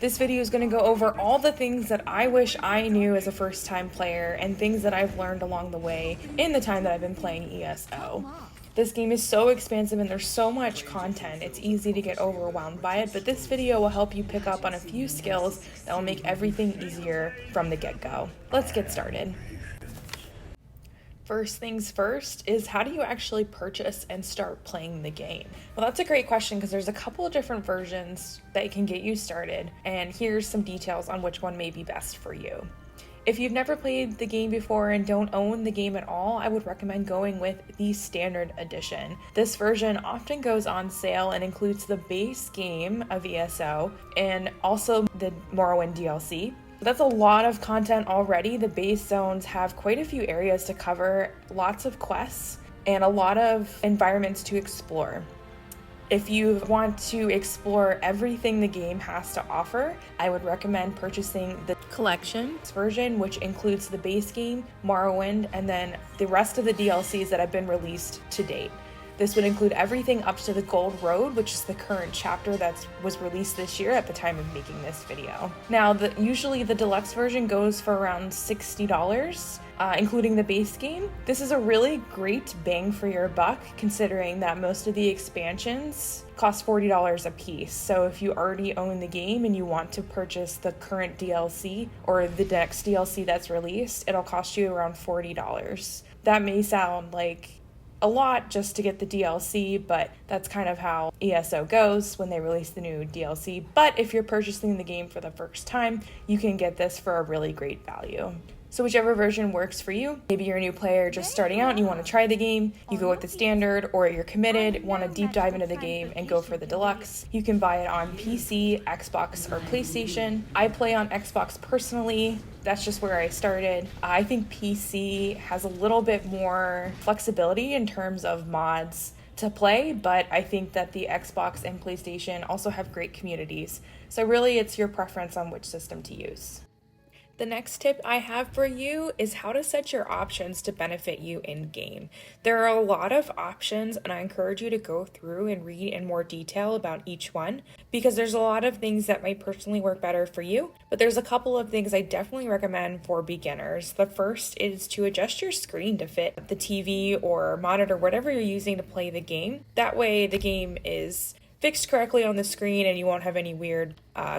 This video is going to go over all the things that I wish I knew as a first-time player and things that I've learned along the way in the time that I've been playing ESO. This game is so expansive and there's so much content, it's easy to get overwhelmed by it, but this video will help you pick up on a few skills that will make everything easier from the get-go. Let's get started. First things first is, how do you actually purchase and start playing the game? Well, that's a great question because there's a couple of different versions that can get you started, and here's some details on which one may be best for you. If you've never played the game before and don't own the game at all, I would recommend going with the Standard Edition. This version often goes on sale and includes the base game of ESO and also the Morrowind DLC. That's a lot of content already. The base zones have quite a few areas to cover, lots of quests, and a lot of environments to explore. If you want to explore everything the game has to offer, I would recommend purchasing the Collections version, which includes the base game, Morrowind, and then the rest of the DLCs that have been released to date. This would include everything up to the Gold Road, which is the current chapter that was released this year at the time of making this video. Now, usually the deluxe version goes for around $60, including the base game. This is a really great bang for your buck, considering that most of the expansions cost $40 a piece. So if you already own the game and you want to purchase the current DLC or the next DLC that's released, it'll cost you around $40. That may sound like a lot just to get the DLC, but that's kind of how ESO goes when they release the new DLC. But if you're purchasing the game for the first time, you can get this for a really great value. So whichever version works for you. Maybe you're a new player just starting out and you want to try the game, you go with the standard, or you're committed, want to deep dive into the game and go for the deluxe. You can buy it on PC, Xbox, or PlayStation. I play on Xbox personally. That's just where I started. I think PC has a little bit more flexibility in terms of mods to play, but I think that the Xbox and PlayStation also have great communities. So really it's your preference on which system to use. The next tip I have for you is how to set your options to benefit you in-game. There are a lot of options, and I encourage you to go through and read in more detail about each one, because there's a lot of things that might personally work better for you, but there's a couple of things I definitely recommend for beginners. The first is to adjust your screen to fit the TV or monitor, whatever you're using to play the game. That way the game is fixed correctly on the screen and you won't have any weird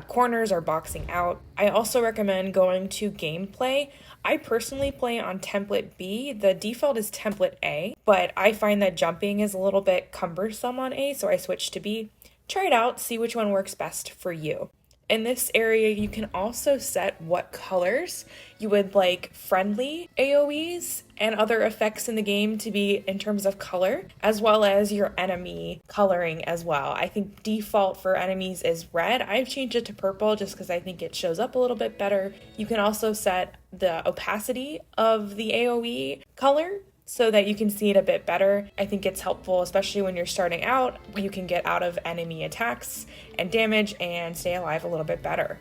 corners or boxing out. I also recommend going to gameplay. I personally play on template B. The default is template A, but I find that jumping is a little bit cumbersome on A, so I switched to B. Try it out, see which one works best for you. In this area, you can also set what colors you would like friendly AoEs and other effects in the game to be in terms of color, as well as your enemy coloring as well. I think default for enemies is red. I've changed it to purple just because I think it shows up a little bit better. You can also set the opacity of the AoE color so that you can see it a bit better. I think it's helpful, especially when you're starting out. You can get out of enemy attacks and damage and stay alive a little bit better.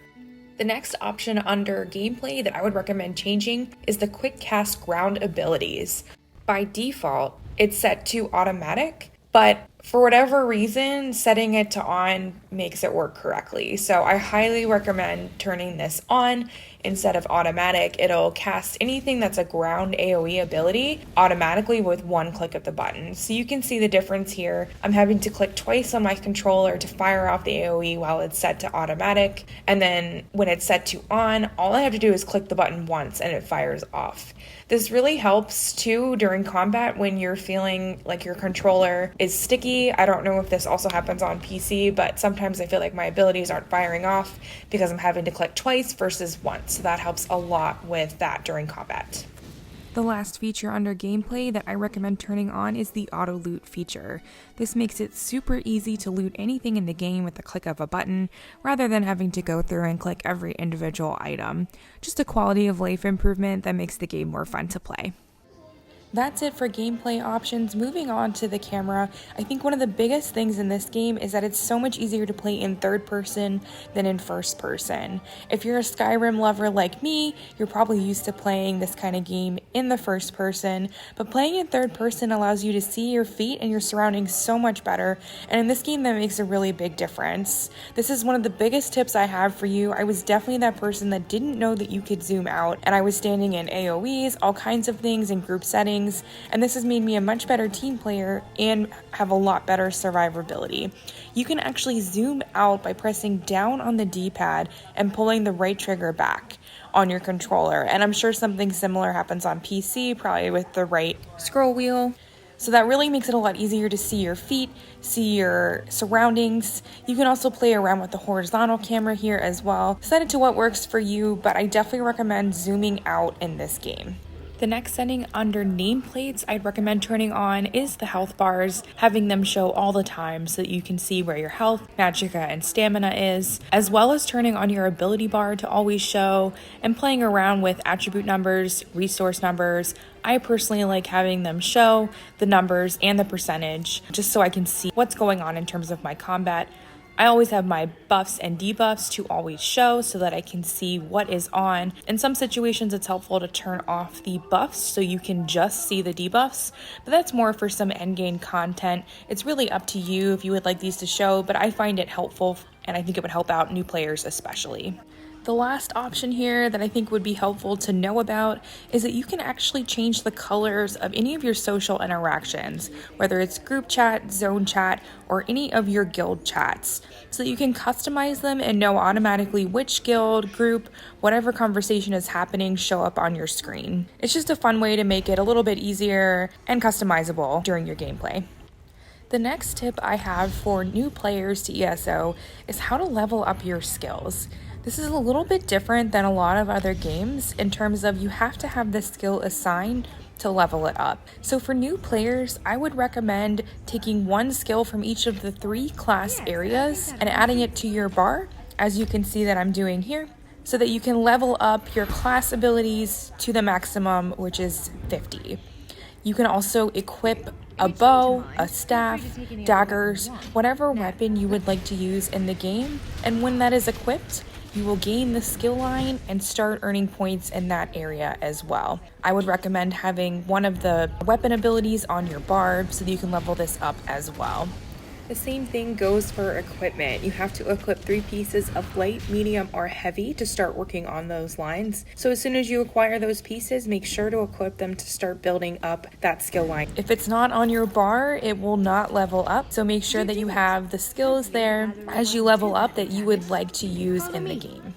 The next option under gameplay that I would recommend changing is the quick cast ground abilities. By default, it's set to automatic, but for whatever reason, setting it to on makes it work correctly. So I highly recommend turning this on instead of automatic. It'll cast anything that's a ground AoE ability automatically with one click of the button. So you can see the difference here. I'm having to click twice on my controller to fire off the AoE while it's set to automatic. And then when it's set to on, all I have to do is click the button once and it fires off. This really helps too during combat when you're feeling like your controller is sticky. I don't know if this also happens on PC, but sometimes I feel like my abilities aren't firing off because I'm having to click twice versus once. So that helps a lot with that during combat. The last feature under gameplay that I recommend turning on is the auto loot feature. This makes it super easy to loot anything in the game with the click of a button, rather than having to go through and click every individual item. Just a quality of life improvement that makes the game more fun to play. That's it for gameplay options. Moving on to the camera, I think one of the biggest things in this game is that it's so much easier to play in third person than in first person. If you're a Skyrim lover like me, you're probably used to playing this kind of game in the first person, but playing in third person allows you to see your feet and your surroundings so much better, and in this game that makes a really big difference. This is one of the biggest tips I have for you. I was definitely that person that didn't know that you could zoom out, and I was standing in AoEs, all kinds of things in group settings, and this has made me a much better team player and have a lot better survivability. You can actually zoom out by pressing down on the D-pad and pulling the right trigger back on your controller, and I'm sure something similar happens on PC, probably with the right scroll wheel. So that really makes it a lot easier to see your feet, see your surroundings. You can also play around with the horizontal camera here as well. Set it to what works for you, but I definitely recommend zooming out in this game. The next setting under nameplates I'd recommend turning on is the health bars, having them show all the time so that you can see where your health, magicka, and stamina is, as well as turning on your ability bar to always show, and playing around with attribute numbers, resource numbers. I personally like having them show the numbers and the percentage just so I can see what's going on in terms of my combat. I always have my buffs and debuffs to always show so that I can see what is on. In some situations, it's helpful to turn off the buffs so you can just see the debuffs, but that's more for some endgame content. It's really up to you if you would like these to show, but I find it helpful and I think it would help out new players especially. The last option here that I think would be helpful to know about is that you can actually change the colors of any of your social interactions, whether it's group chat, zone chat, or any of your guild chats, so that you can customize them and know automatically which guild, group, whatever conversation is happening show up on your screen. It's just a fun way to make it a little bit easier and customizable during your gameplay. The next tip I have for new players to ESO is how to level up your skills. This is a little bit different than a lot of other games in terms of you have to have the skill assigned to level it up. So for new players, I would recommend taking one skill from each of the 3 class areas and adding it to your bar, as you can see that I'm doing here, so that you can level up your class abilities to the maximum, which is 50. You can also equip a bow, a staff, daggers, whatever weapon you would like to use in the game, and when that is equipped, you will gain the skill line and start earning points in that area as well. I would recommend having one of the weapon abilities on your bar so that you can level this up as well. The same thing goes for equipment. You have to equip 3 pieces of light, medium, or heavy to start working on those lines. So as soon as you acquire those pieces, make sure to equip them to start building up that skill line. If it's not on your bar, it will not level up. So make sure that you have the skills there as you level up that you would like to use in the game.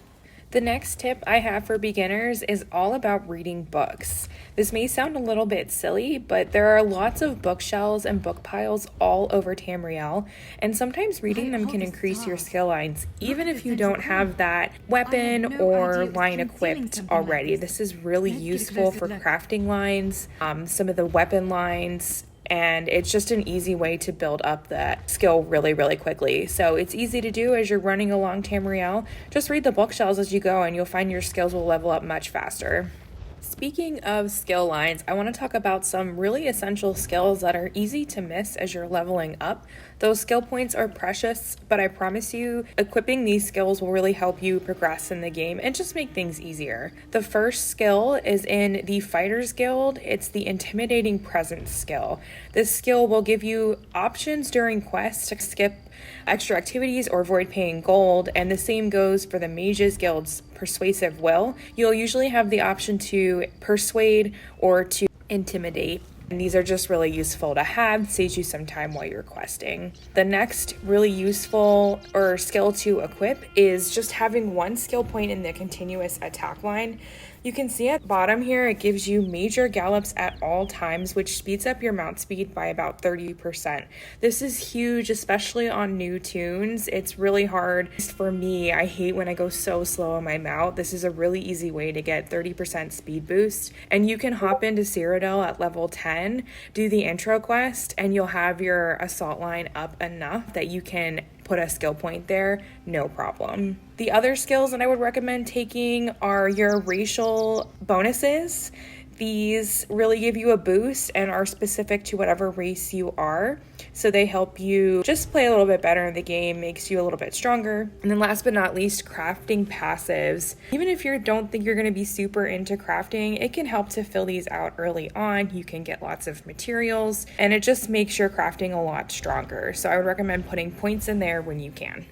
The next tip I have for beginners is all about reading books. This may sound a little bit silly, but there are lots of bookshelves and book piles all over Tamriel, and sometimes reading them can increase your skill lines, even if you don't have that weapon or line equipped already. This is really useful for crafting lines, some of the weapon lines, and it's just an easy way to build up that skill really, really quickly. So it's easy to do as you're running along Tamriel. Just read the bookshelves as you go and you'll find your skills will level up much faster. Speaking of skill lines, I want to talk about some really essential skills that are easy to miss as you're leveling up. Those skill points are precious, but I promise you, equipping these skills will really help you progress in the game and just make things easier. The first skill is in the Fighters Guild. It's the Intimidating Presence skill. This skill will give you options during quests to skip extra activities or avoid paying gold, and the same goes for the Mages Guild's Persuasive Will. You'll usually have the option to persuade or to intimidate, and these are just really useful to have, saves you some time while you're questing. The next really useful skill to equip is just having one skill point in the continuous attack line. You can see at the bottom here, it gives you major gallops at all times, which speeds up your mount speed by about 30%. This is huge, especially on new tunes. It's really hard for me. I hate when I go so slow on my mount. This is a really easy way to get 30% speed boost. And you can hop into Cyrodiil at level 10, do the intro quest, and you'll have your assault line up enough that you can put a skill point there, no problem. The other skills that I would recommend taking are your racial bonuses. These really give you a boost and are specific to whatever race you are. So they help you just play a little bit better in the game, makes you a little bit stronger. And then last but not least, crafting passives. Even if you don't think you're going to be super into crafting, it can help to fill these out early on. You can get lots of materials and it just makes your crafting a lot stronger. So I would recommend putting points in there when you can.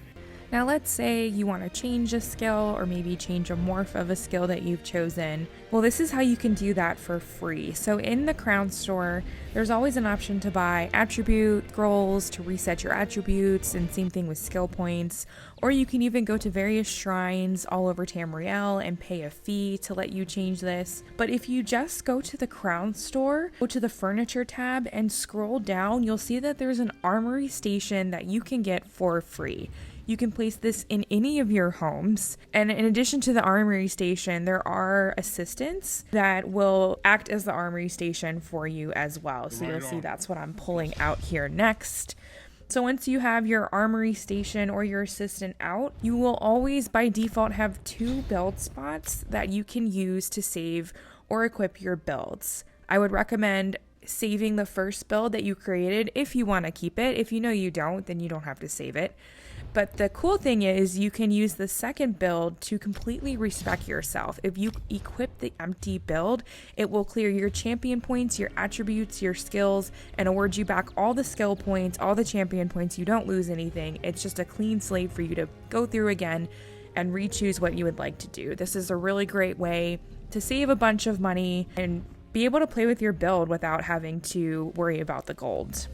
Now let's say you want to change a skill or maybe change a morph of a skill that you've chosen. Well, this is how you can do that for free. So in the Crown Store, there's always an option to buy attribute scrolls to reset your attributes, and same thing with skill points. Or you can even go to various shrines all over Tamriel and pay a fee to let you change this. But if you just go to the Crown Store, go to the furniture tab and scroll down, you'll see that there's an armory station that you can get for free. You can place this in any of your homes. And in addition to the armory station, there are assistants that will act as the armory station for you as well. So you'll see that's what I'm pulling out here next. So once you have your armory station or your assistant out, you will always by default have 2 build spots that you can use to save or equip your builds. I would recommend saving the first build that you created if you want to keep it. If you know you don't, then you don't have to save it. But the cool thing is you can use the second build to completely respec yourself. If you equip the empty build, it will clear your champion points, your attributes, your skills, and award you back all the skill points, all the champion points. You don't lose anything. It's just a clean slate for you to go through again and re-choose what you would like to do. This is a really great way to save a bunch of money and be able to play with your build without having to worry about the gold.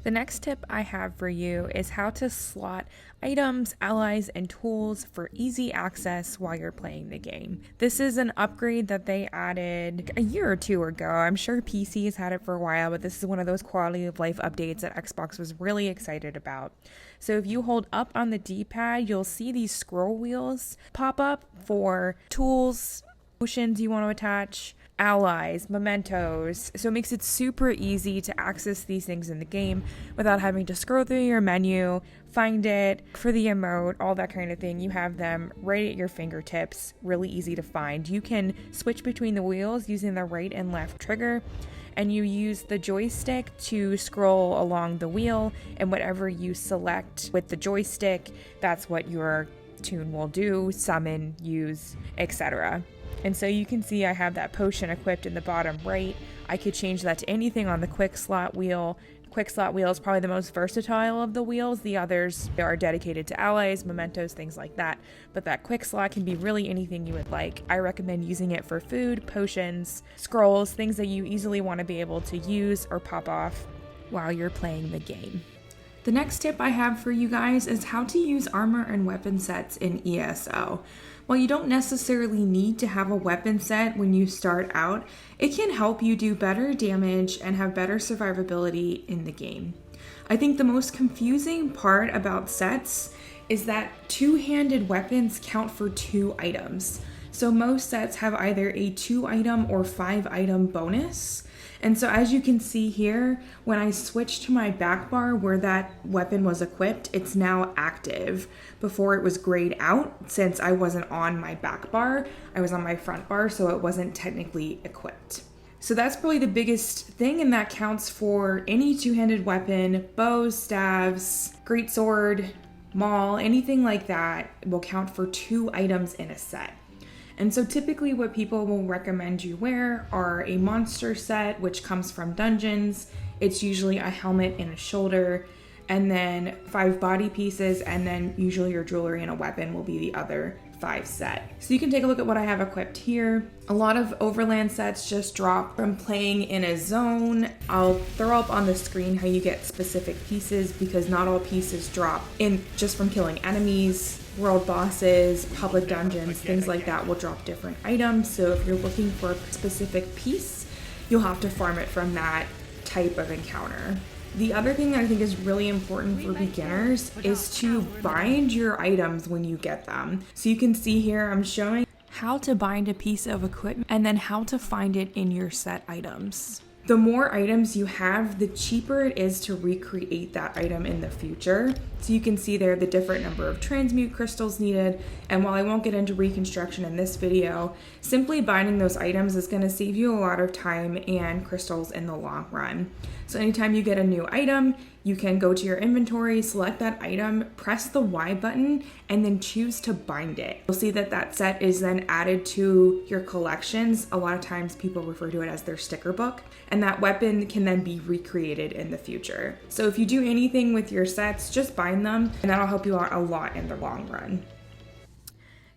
The next tip I have for you is how to slot items, allies, and tools for easy access while you're playing the game. This is an upgrade that they added a year or 2 ago. I'm sure PC has had it for a while, but this is one of those quality of life updates that Xbox was really excited about. So if you hold up on the D-pad, you'll see these scroll wheels pop up for tools, potions you want to attach, allies, mementos. So it makes it super easy to access these things in the game without having to scroll through your menu, find it for the emote, all that kind of thing. You have them right at your fingertips, really easy to find. You can switch between the wheels using the right and left trigger, and you use the joystick to scroll along the wheel, and whatever you select with the joystick, that's what your toon will do, summon, use, etc. And so you can see I have that potion equipped in the bottom right. I could change that to anything on the quick slot wheel. Quick slot wheel is probably the most versatile of the wheels. The others are dedicated to allies, mementos, things like that. But that quick slot can be really anything you would like. I recommend using it for food, potions, scrolls, things that you easily want to be able to use or pop off while you're playing the game. The next tip I have for you guys is how to use armor and weapon sets in ESO. While you don't necessarily need to have a weapon set when you start out, it can help you do better damage and have better survivability in the game. I think the most confusing part about sets is that 2-handed weapons count for 2 items. So most sets have either a 2-item or 5-item bonus. And so as you can see here, when I switch to my back bar where that weapon was equipped, it's now active. Before it was grayed out since I wasn't on my back bar, I was on my front bar, so it wasn't technically equipped. So that's probably the biggest thing, and that counts for any 2-handed weapon, bows, staves, greatsword, maul, anything like that will count for 2 items in a set. And so typically what people will recommend you wear are a monster set, which comes from dungeons. It's usually a helmet and a shoulder, and then 5 body pieces, and then usually your jewelry and a weapon will be the other 5 set. So you can take a look at what I have equipped here. A lot of overland sets just drop from playing in a zone. I'll throw up on the screen how you get specific pieces, because not all pieces drop in just from killing enemies. World bosses, public dungeons, things like that will drop different items. So if you're looking for a specific piece, you'll have to farm it from that type of encounter. The other thing that I think is really important for beginners is to bind your items when you get them. So you can see here I'm showing how to bind a piece of equipment and then how to find it in your set items. The more items you have, the cheaper it is to recreate that item in the future. So you can see there the different number of transmute crystals needed. And while I won't get into reconstruction in this video, simply binding those items is going to save you a lot of time and crystals in the long run. So anytime you get a new item, you can go to your inventory, select that item, press the Y button, and then choose to bind it. You'll see that that set is then added to your collections. A lot of times people refer to it as their sticker book, and that weapon can then be recreated in the future. So if you do anything with your sets, just bind them, and that'll help you out a lot in the long run.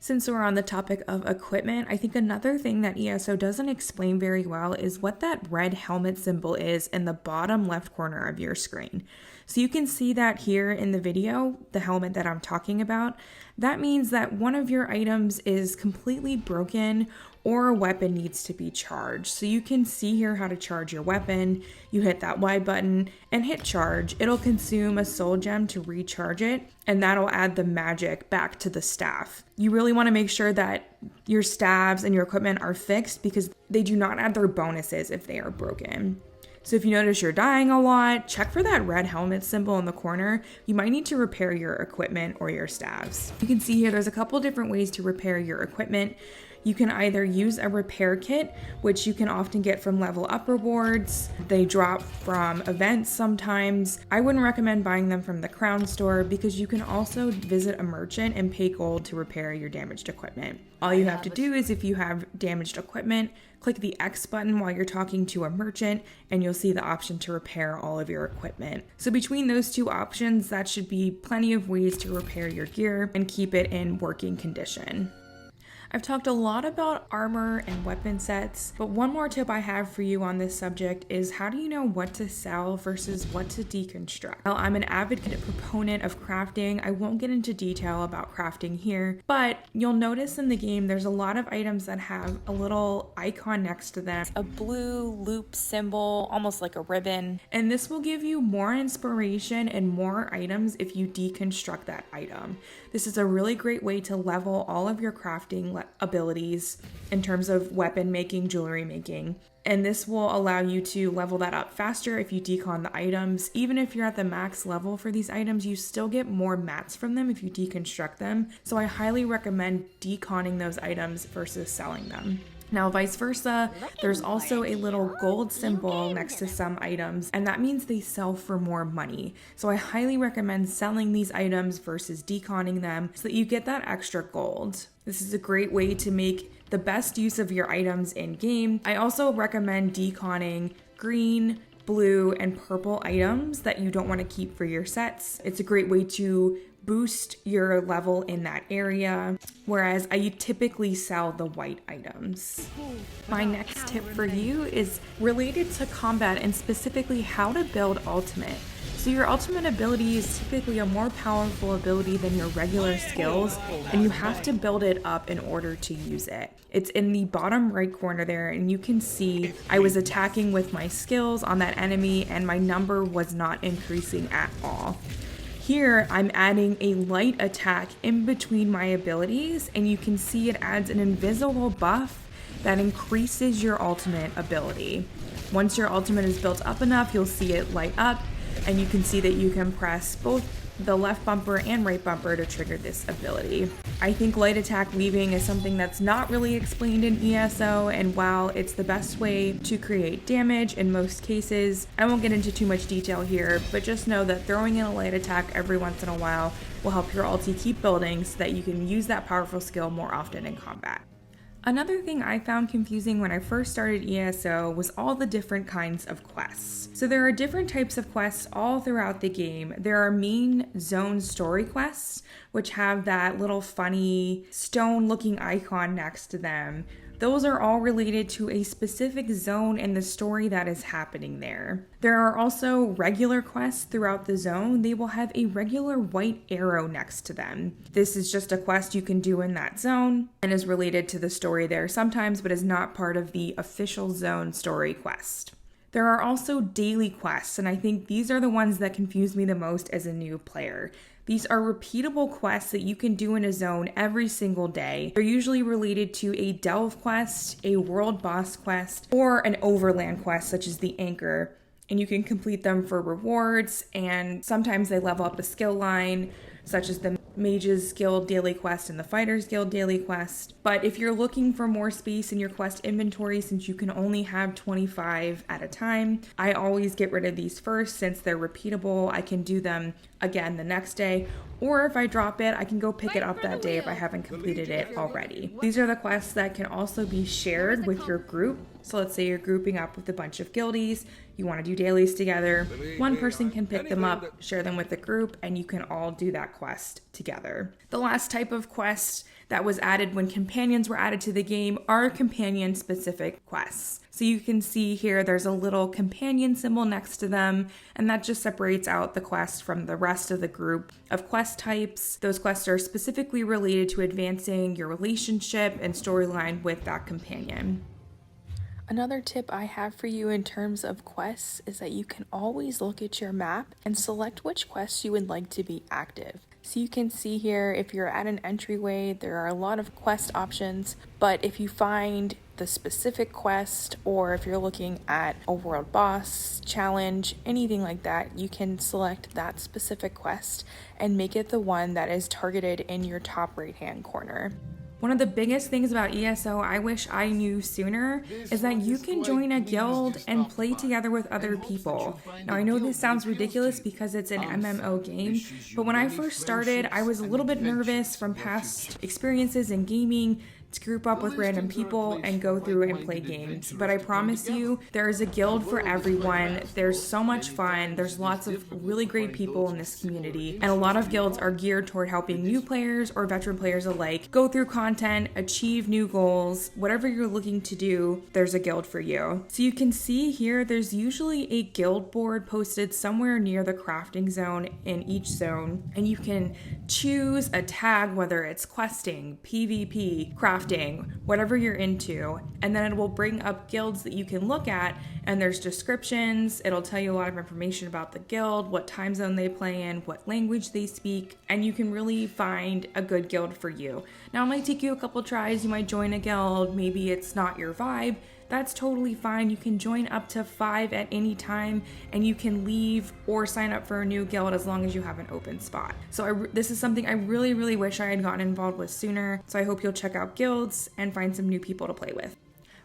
Since we're on the topic of equipment, I think another thing that ESO doesn't explain very well is what that red helmet symbol is in the bottom left corner of your screen. So you can see that here in the video, the helmet that I'm talking about. That means that one of your items is completely broken or a weapon needs to be charged. So you can see here how to charge your weapon. You hit that Y button and hit charge. It'll consume a soul gem to recharge it, and that'll add the magic back to the staff. You really want to make sure that your staves and your equipment are fixed because they do not add their bonuses if they are broken. So if you notice you're dying a lot, check for that red helmet symbol in the corner. You might need to repair your equipment or your staves. You can see here there's a couple different ways to repair your equipment. You can either use a repair kit, which you can often get from level up rewards. They drop from events sometimes. I wouldn't recommend buying them from the crown store because you can also visit a merchant and pay gold to repair your damaged equipment. All you have to do is, if you have damaged equipment, click the X button while you're talking to a merchant and you'll see the option to repair all of your equipment. So between those two options, that should be plenty of ways to repair your gear and keep it in working condition. I've talked a lot about armor and weapon sets, but one more tip I have for you on this subject is how do you know what to sell versus what to deconstruct? Well, I'm an avid proponent of crafting. I won't get into detail about crafting here, but you'll notice in the game there's a lot of items that have a little icon next to them, a blue loop symbol, almost like a ribbon, and this will give you more inspiration and more items if you deconstruct that item. This is a really great way to level all of your crafting abilities in terms of weapon making, jewelry making, and this will allow you to level that up faster if you decon the items. Even if you're at the max level for these items, you still get more mats from them if you deconstruct them. So I highly recommend deconning those items versus selling them. Now, vice versa, there's also a little gold symbol next to some items, and that means they sell for more money. So I highly recommend selling these items versus deconning them so that you get that extra gold. This is a great way to make the best use of your items in game. I also recommend deconning green, blue, and purple items that you don't want to keep for your sets. It's a great way to boost your level in that area, whereas I typically sell the white items. My next tip for you is related to combat and specifically how to build ultimate. So your ultimate ability is typically a more powerful ability than your regular skills, and you have to build it up in order to use it. It's in the bottom right corner there, and you can see I was attacking with my skills on that enemy and my number was not increasing at all. Here, I'm adding a light attack in between my abilities, and you can see it adds an invisible buff that increases your ultimate ability. Once your ultimate is built up enough, you'll see it light up, and you can see that you can press both the left bumper and right bumper to trigger this ability. I think light attack weaving is something that's not really explained in ESO, and while it's the best way to create damage in most cases, I won't get into too much detail here, but just know that throwing in a light attack every once in a while will help your ulti keep building so that you can use that powerful skill more often in combat. Another thing I found confusing when I first started ESO was all the different kinds of quests. So there are different types of quests all throughout the game. There are main zone story quests, which have that little funny stone looking icon next to them. Those are all related to a specific zone in the story that is happening there. There are also regular quests throughout the zone. They will have a regular white arrow next to them. This is just a quest you can do in that zone and is related to the story there sometimes, but is not part of the official zone story quest. There are also daily quests, and I think these are the ones that confuse me the most as a new player. These are repeatable quests that you can do in a zone every single day. They're usually related to a delve quest, a world boss quest, or an overland quest such as the Anchor. And you can complete them for rewards, and sometimes they level up a skill line, such as the Mages Guild daily quest and the Fighters Guild daily quest. But if you're looking for more space in your quest inventory, since you can only have 25 at a time, I always get rid of these first since they're repeatable. I can do them again the next day, or if I drop it, I can go pick it up that day if I haven't completed it already. These are the quests that can also be shared with your group. So let's say you're grouping up with a bunch of guildies, you want to do dailies together, one person can pick them up, share them with the group, and you can all do that quest together. The last type of quest that was added when companions were added to the game are companion-specific quests. So you can see here there's a little companion symbol next to them, and that just separates out the quest from the rest of the group of quest types. Those quests are specifically related to advancing your relationship and storyline with that companion. Another tip I have for you in terms of quests is that you can always look at your map and select which quests you would like to be active. So you can see here, if you're at an entryway, there are a lot of quest options, but if you find the specific quest, or if you're looking at a world boss, challenge, anything like that, you can select that specific quest and make it the one that is targeted in your top right-hand corner. One of the biggest things about ESO I wish I knew sooner is that you can join a guild and play together with other people. Now I know this sounds ridiculous because it's an MMO game, but when I first started, I was a little bit nervous from past experiences in gaming to group up with random people and go through and play games. But I promise you, there is a guild for everyone. There's so much fun. There's lots of really great people in this community. And a lot of guilds are geared toward helping new players or veteran players alike go through content, achieve new goals. Whatever you're looking to do, there's a guild for you. So you can see here, there's usually a guild board posted somewhere near the crafting zone in each zone. And you can choose a tag, whether it's questing, PvP, crafting, whatever you're into, and then it will bring up guilds that you can look at, and there's descriptions. It'll tell you a lot of information about the guild, what time zone they play in, what language they speak, and you can really find a good guild for you. Now it might take you a couple tries, you might join a guild, maybe it's not your vibe. That's totally fine. You can join up to 5 at any time, and you can leave or sign up for a new guild as long as you have an open spot. So this is something I really, really wish I had gotten involved with sooner. So I hope you'll check out guilds and find some new people to play with.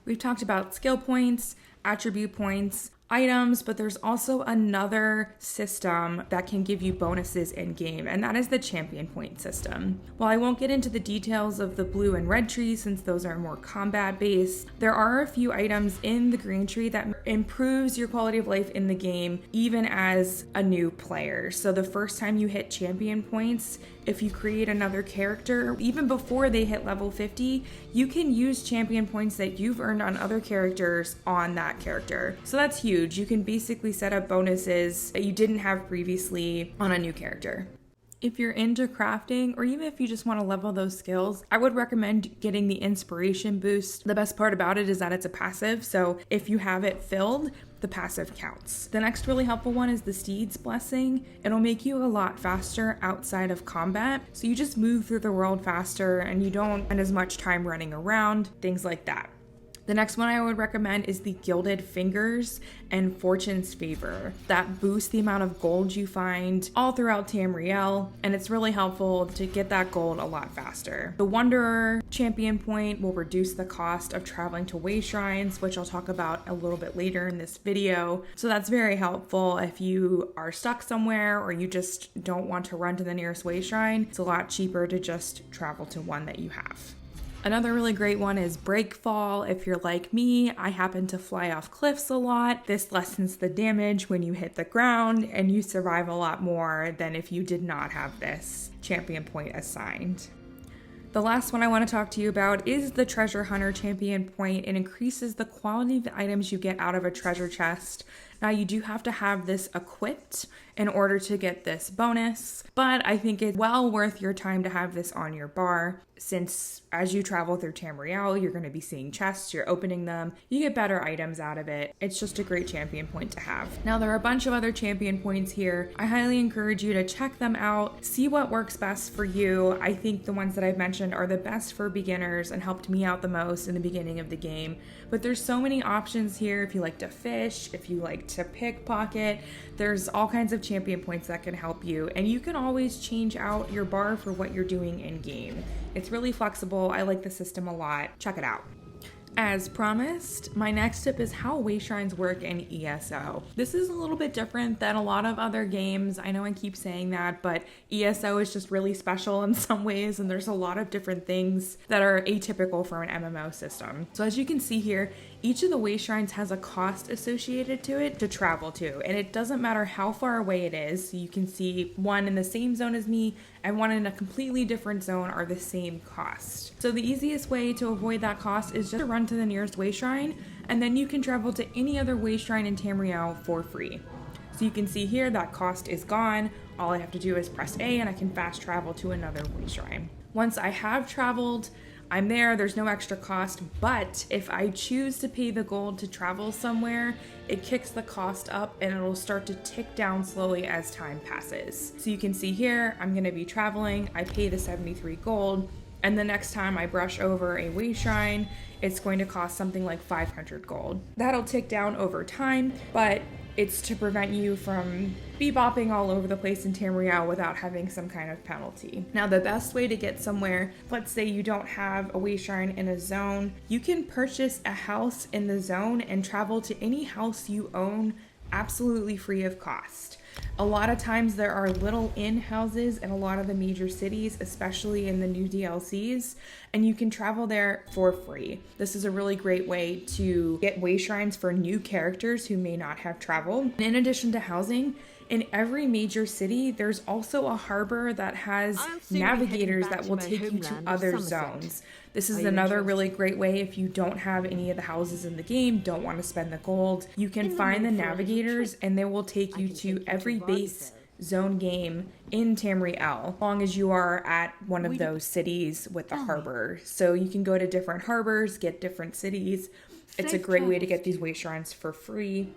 We've talked about skill points, attribute points, items, but there's also another system that can give you bonuses in game, and that is the champion point system. While I won't get into the details of the blue and red trees since those are more combat based, there are a few items in the green tree that improves your quality of life in the game even as a new player. So the first time you hit champion points, if you create another character, even before they hit level 50, you can use champion points that you've earned on other characters on that character. So that's huge. You can basically set up bonuses that you didn't have previously on a new character. If you're into crafting, or even if you just want to level those skills, I would recommend getting the inspiration boost. The best part about it is that it's a passive, so if you have it filled, the passive counts. The next really helpful one is the Steed's Blessing. It'll make you a lot faster outside of combat, so you just move through the world faster and you don't spend as much time running around, things like that. The next one I would recommend is the Gilded Fingers and Fortune's Favor. That boosts the amount of gold you find all throughout Tamriel, and it's really helpful to get that gold a lot faster. The Wanderer champion point will reduce the cost of traveling to Wayshrines, which I'll talk about a little bit later in this video. So that's very helpful if you are stuck somewhere or you just don't want to run to the nearest Wayshrine. It's a lot cheaper to just travel to one that you have. Another really great one is Breakfall. If you're like me, I happen to fly off cliffs a lot. This lessens the damage when you hit the ground, and you survive a lot more than if you did not have this champion point assigned. The last one I want to talk to you about is the Treasure Hunter champion point. It increases the quality of the items you get out of a treasure chest, Now you do have to have this equipped in order to get this bonus, but I think it's well worth your time to have this on your bar, since as you travel through Tamriel, you're going to be seeing chests, you're opening them, you get better items out of it. It's just a great champion point to have. Now there are a bunch of other champion points here. I highly encourage you to check them out, see what works best for you. I think the ones that I've mentioned are the best for beginners and helped me out the most in the beginning of the game. But there's so many options here. If you like to fish, if you like to pickpocket, there's all kinds of champion points that can help you, and you can always change out your bar for what you're doing in game. It's really flexible. I like the system a lot. Check it out. As promised, my next tip is how Wayshrines work in ESO. This is a little bit different than a lot of other games. I know I keep saying that, but ESO is just really special in some ways, and there's a lot of different things that are atypical for an MMO system. So as you can see here, each of the Wayshrines has a cost associated to it to travel to, and it doesn't matter how far away it is. So you can see one in the same zone as me and one in a completely different zone are the same cost. So the easiest way to avoid that cost is just to run to the nearest Wayshrine, and then you can travel to any other Wayshrine in Tamriel for free. So you can see here that cost is gone. All I have to do is press A and I can fast travel to another Wayshrine. Once I have traveled, I'm there, there's no extra cost, but if I choose to pay the gold to travel somewhere, it kicks the cost up and it'll start to tick down slowly as time passes. So you can see here, I'm gonna be traveling, I pay the 73 gold, and the next time I brush over a Wayshrine, it's going to cost something like 500 gold. That'll tick down over time, but it's to prevent you from bebopping all over the place in Tamriel without having some kind of penalty. Now, the best way to get somewhere, let's say you don't have a Wayshrine in a zone, you can purchase a house in the zone and travel to any house you own absolutely free of cost. A lot of times there are little inn houses in a lot of the major cities, especially in the new DLCs, and you can travel there for free. This is a really great way to get Wayshrines for new characters who may not have traveled. And in addition to housing, in every major city, there's also a harbor that has navigators that will take you to other zones. This is another really great way if you don't have any of the houses in the game, don't want to spend the gold. You can find the navigators and they will take you to every base zone game in Tamriel, as long as you are at one of those cities with the harbor. So you can go to different harbors, get different cities. It's a great way to get these Wayshrines for free.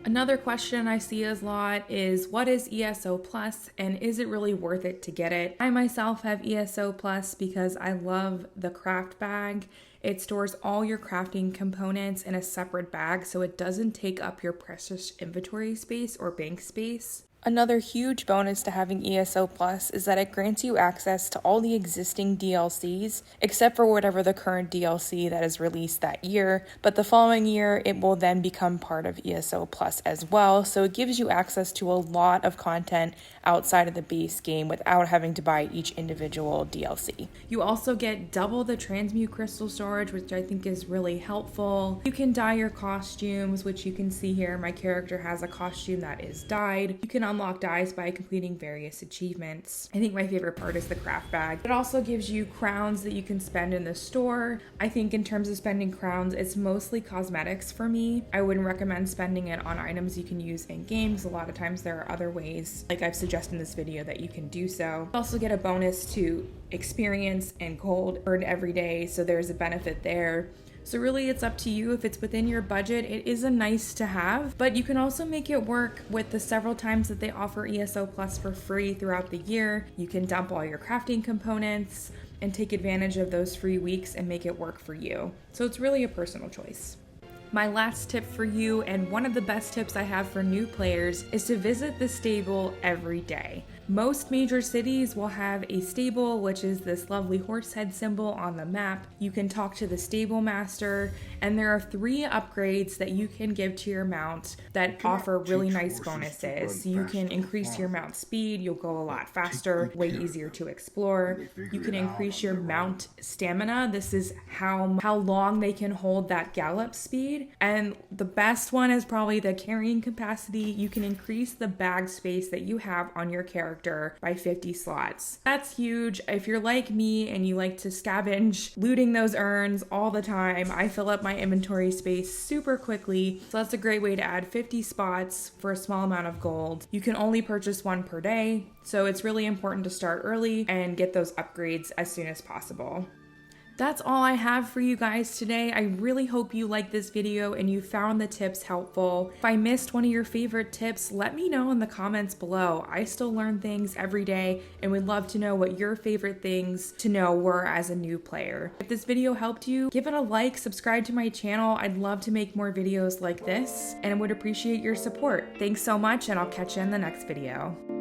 Another question I see a lot is, what is ESO Plus and is it really worth it to get it? I myself have ESO Plus because I love the craft bag. It stores all your crafting components in a separate bag so it doesn't take up your precious inventory space or bank space. Another huge bonus to having ESO Plus is that it grants you access to all the existing DLCs, except for whatever the current DLC that is released that year, but the following year it will then become part of ESO Plus as well, so it gives you access to a lot of content outside of the base game without having to buy each individual DLC. You also get double the transmute crystal storage, which I think is really helpful. You can dye your costumes, which you can see here. My character has a costume that is dyed. You can unlock dyes by completing various achievements. I think my favorite part is the craft bag. It also gives you crowns that you can spend in the store. I think in terms of spending crowns, it's mostly cosmetics for me. I wouldn't recommend spending it on items you can use in games. A lot of times there are other ways, like I've suggested in this video, that you can do so. You also get a bonus to experience and gold earned every day, so there's a benefit there. So really it's up to you if it's within your budget. It is a nice to have, but you can also make it work with the several times that they offer ESO Plus for free throughout the year. You can dump all your crafting components and take advantage of those free weeks and make it work for you. So it's really a personal choice. My last tip for you, and one of the best tips I have for new players, is to visit the stable every day. Most major cities will have a stable, which is this lovely horse head symbol on the map. You can talk to the stable master, and there are 3 upgrades that you can give to your mount that offer really nice bonuses. You can increase your mount speed, you'll go a lot faster, way easier to explore. You can increase your mount stamina. This is how long they can hold that gallop speed. And the best one is probably the carrying capacity. You can increase the bag space that you have on your character character by 50 slots. That's huge. If you're like me and you like to scavenge, looting those urns all the time, I fill up my inventory space super quickly. So that's a great way to add 50 spots for a small amount of gold. You can only purchase one per day, so it's really important to start early and get those upgrades as soon as possible. That's all I have for you guys today. I really hope you liked this video and you found the tips helpful. If I missed one of your favorite tips, let me know in the comments below. I still learn things every day and would love to know what your favorite things to know were as a new player. If this video helped you, give it a like, subscribe to my channel. I'd love to make more videos like this and I would appreciate your support. Thanks so much and I'll catch you in the next video.